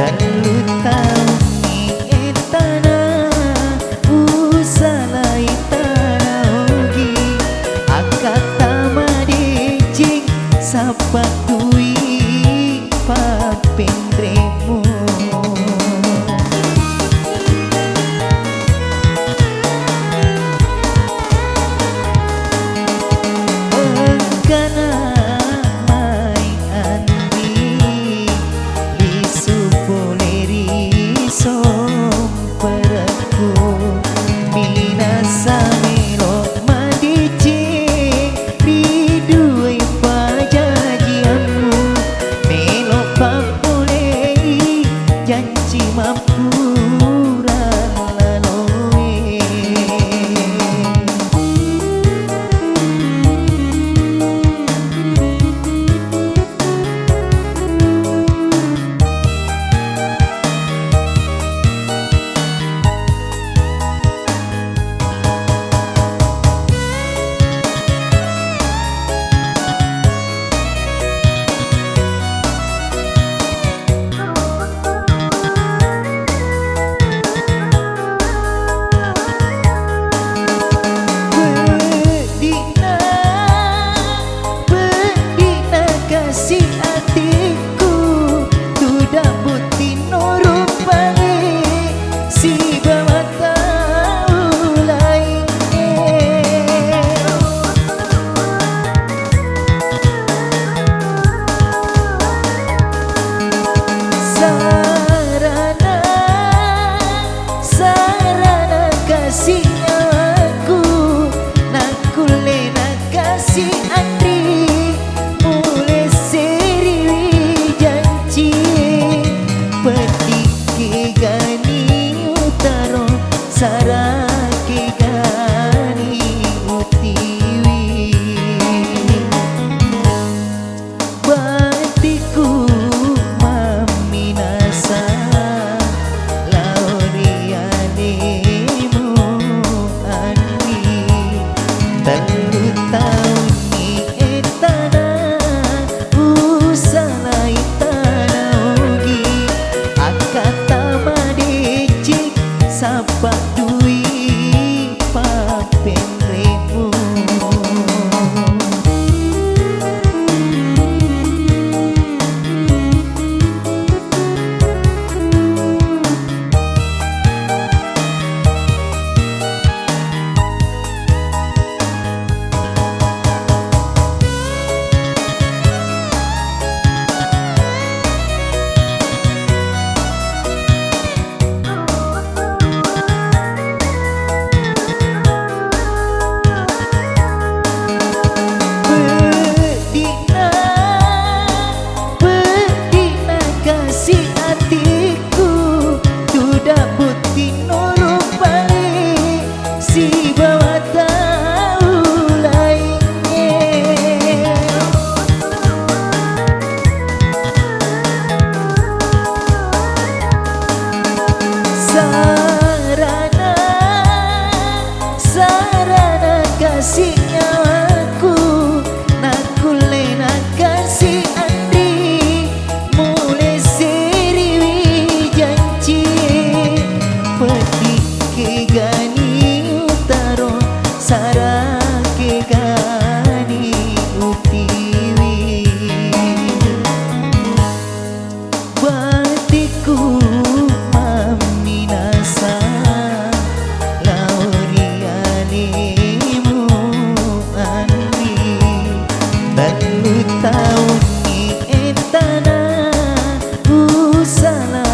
Terlalu tahu ni tanah usalai tanah ugi akak tamadejing sapat dui papendremu engkana mai andi lisupoleri somperku minasa melok madicing di duai pajajianmu melok papulei janji mampuran laloe kasih hatiku tidak putih nurut balik si bawa tahu lainnya sarana kasihnya aku nakule nak kasih Andri sarake gani utiwi batiku maminasa laurianemu ani terlalu tahu ni tanah usalai tanah ugi akak tamadejing sabat dui papendremu sarana kasihnya aku nakule nak kasih Andri mulai seriwi janji pergi ke gani utaro sarake gani utiwi batiku maminasa tahu ni tanah usalah